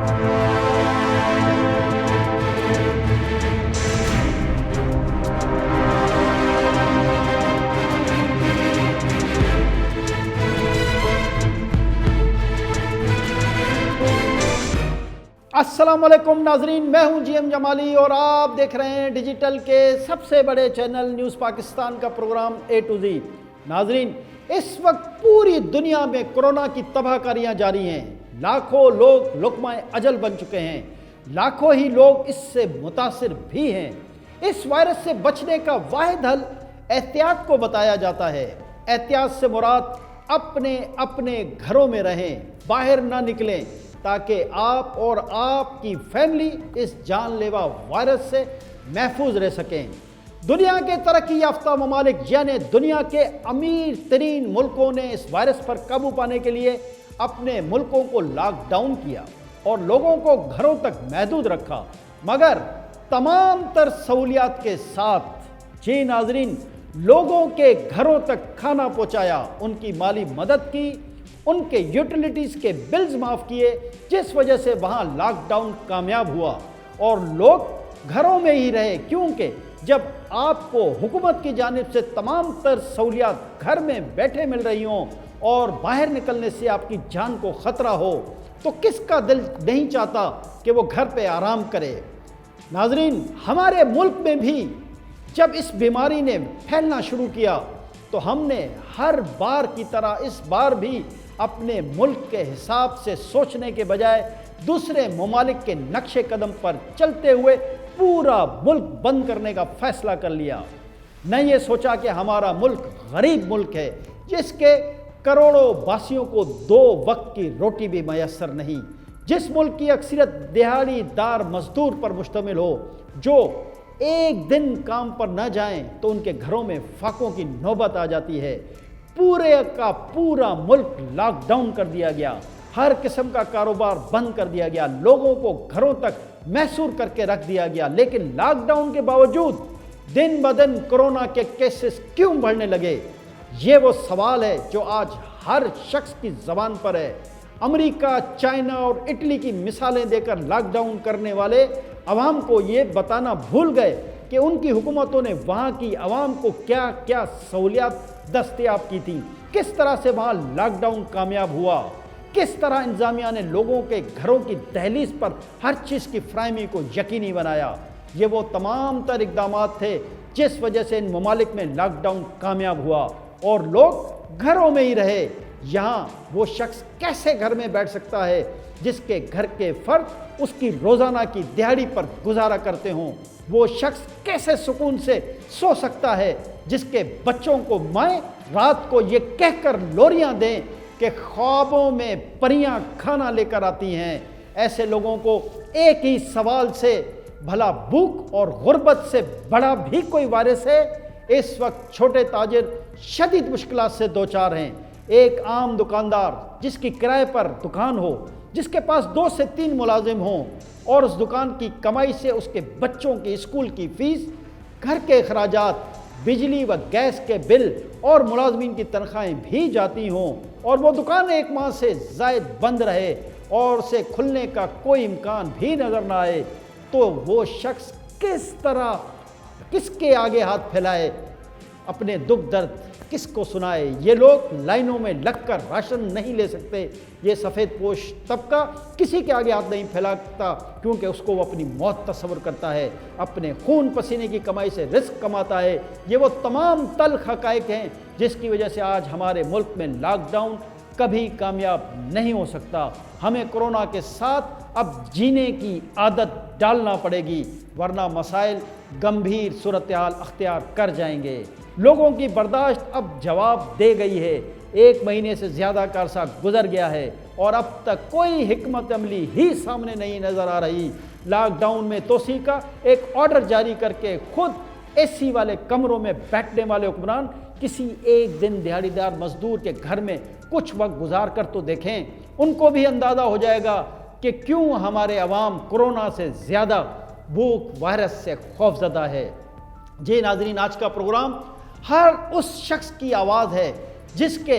السلام علیکم ناظرین، میں ہوں جی ایم جمالی اور آپ دیکھ رہے ہیں ڈیجیٹل کے سب سے بڑے چینل نیوز پاکستان کا پروگرام اے ٹو زی۔ ناظرین، اس وقت پوری دنیا میں کورونا کی تباہ کاریاں جاری ہیں۔ لاکھوں لوگ لقمہ اجل بن چکے ہیں، لاکھوں ہی لوگ اس سے متاثر بھی ہیں۔ اس وائرس سے بچنے کا واحد حل احتیاط کو بتایا جاتا ہے۔ احتیاط سے مراد اپنے گھروں میں رہیں، باہر نہ نکلیں، تاکہ آپ اور آپ کی فیملی اس جان لیوا وائرس سے محفوظ رہ سکیں۔ دنیا کے ترقی یافتہ ممالک یعنی دنیا کے امیر ترین ملکوں نے اس وائرس پر قابو پانے کے لیے اپنے ملکوں کو لاک ڈاؤن کیا اور لوگوں کو گھروں تک محدود رکھا، مگر تمام تر سہولیات کے ساتھ۔ جی ناظرین، لوگوں کے گھروں تک کھانا پہنچایا، ان کی مالی مدد کی، ان کے یوٹیلیٹیز کے بلز معاف کیے، جس وجہ سے وہاں لاک ڈاؤن کامیاب ہوا اور لوگ گھروں میں ہی رہے، کیونکہ جب آپ کو حکومت کی جانب سے تمام تر سہولیات گھر میں بیٹھے مل رہی ہوں اور باہر نکلنے سے آپ کی جان کو خطرہ ہو، تو کس کا دل نہیں چاہتا کہ وہ گھر پہ آرام کرے۔ ناظرین، ہمارے ملک میں بھی جب اس بیماری نے پھیلنا شروع کیا تو ہم نے ہر بار کی طرح اس بار بھی اپنے ملک کے حساب سے سوچنے کے بجائے دوسرے ممالک کے نقش قدم پر چلتے ہوئے پورا ملک بند کرنے کا فیصلہ کر لیا۔ نہ یہ سوچا کہ ہمارا ملک غریب ملک ہے، جس کے کروڑوں باسیوں کو 2 وقت کی روٹی بھی میسر نہیں، جس ملک کی اکثریت دہاڑی دار مزدور پر مشتمل ہو، جو ایک دن کام پر نہ جائیں تو ان کے گھروں میں فاقوں کی نوبت آ جاتی ہے۔ پورے کا پورا ملک لاک ڈاؤن کر دیا گیا، ہر قسم کا کاروبار بند کر دیا گیا، لوگوں کو گھروں تک محصور کر کے رکھ دیا گیا۔ لیکن لاک ڈاؤن کے باوجود دن بدن کورونا کے کیسز کیوں بڑھنے لگے؟ یہ وہ سوال ہے جو آج ہر شخص کی زبان پر ہے۔ امریکہ، چائنا اور اٹلی کی مثالیں دے کر لاک ڈاؤن کرنے والے عوام کو یہ بتانا بھول گئے کہ ان کی حکومتوں نے وہاں کی عوام کو کیا کیا سہولیات دستیاب کی تھی، کس طرح سے وہاں لاک ڈاؤن کامیاب ہوا، کس طرح انتظامیہ نے لوگوں کے گھروں کی دہلیز پر ہر چیز کی فراہمی کو یقینی بنایا۔ یہ وہ تمام تر اقدامات تھے جس وجہ سے ان ممالک میں لاک ڈاؤن کامیاب ہوا اور لوگ گھروں میں ہی رہے۔ یہاں وہ شخص کیسے گھر میں بیٹھ سکتا ہے جس کے گھر کے فرد اس کی روزانہ کی دہاڑی پر گزارا کرتے ہوں؟ وہ شخص کیسے سکون سے سو سکتا ہے جس کے بچوں کو مائیں رات کو یہ کہہ کر لوریاں دیں کہ خوابوں میں پریاں کھانا لے کر آتی ہیں؟ ایسے لوگوں کو ایک ہی سوال سے، بھلا بھوک اور غربت سے بڑا بھی کوئی وائرس ہے؟ اس وقت چھوٹے تاجر شدید مشکلات سے دوچار ہیں۔ ایک عام دکاندار جس کی کرائے پر دکان ہو، جس کے پاس 2 سے 3 ملازم ہوں اور اس دکان کی کمائی سے اس کے بچوں کی اسکول کی فیس، گھر کے اخراجات، بجلی و گیس کے بل اور ملازمین کی تنخواہیں بھی جاتی ہوں اور وہ دکان 1 ماہ سے زائد بند رہے اور اسے کھلنے کا کوئی امکان بھی نظر نہ آئے، تو وہ شخص کس کے آگے ہاتھ پھیلائے، اپنے دکھ درد کس کو سنائے؟ یہ لوگ لائنوں میں لگ کر راشن نہیں لے سکتے، یہ سفید پوش طبقہ کسی کے آگے ہاتھ نہیں پھیلاتا، کیونکہ اس کو وہ اپنی موت تصور کرتا ہے، اپنے خون پسینے کی کمائی سے رزق کماتا ہے۔ یہ وہ تمام تلخ حقائق ہیں جس کی وجہ سے آج ہمارے ملک میں لاک ڈاؤن کبھی کامیاب نہیں ہو سکتا۔ ہمیں کورونا کے ساتھ اب جینے کی عادت ڈالنا پڑے گی، ورنہ مسائل گمبھیر صورتحال اختیار کر جائیں گے۔ لوگوں کی برداشت اب جواب دے گئی ہے۔ 1 مہینے سے زیادہ کا عرصہ گزر گیا ہے اور اب تک کوئی حکمت عملی ہی سامنے نہیں نظر آ رہی۔ لاک ڈاؤن میں توسیع کا ایک آرڈر جاری کر کے خود اے سی والے کمروں میں بیٹھنے والے حکمران کسی ایک دن دہاڑی دار مزدور کے گھر میں کچھ وقت گزار کر تو دیکھیں، ان کو بھی اندازہ ہو جائے گا کہ کیوں ہمارے عوام کورونا سے زیادہ بھوک وائرس سے خوفزدہ ہے۔ جی ناظرین، آج کا پروگرام ہر اس شخص کی آواز ہے جس کے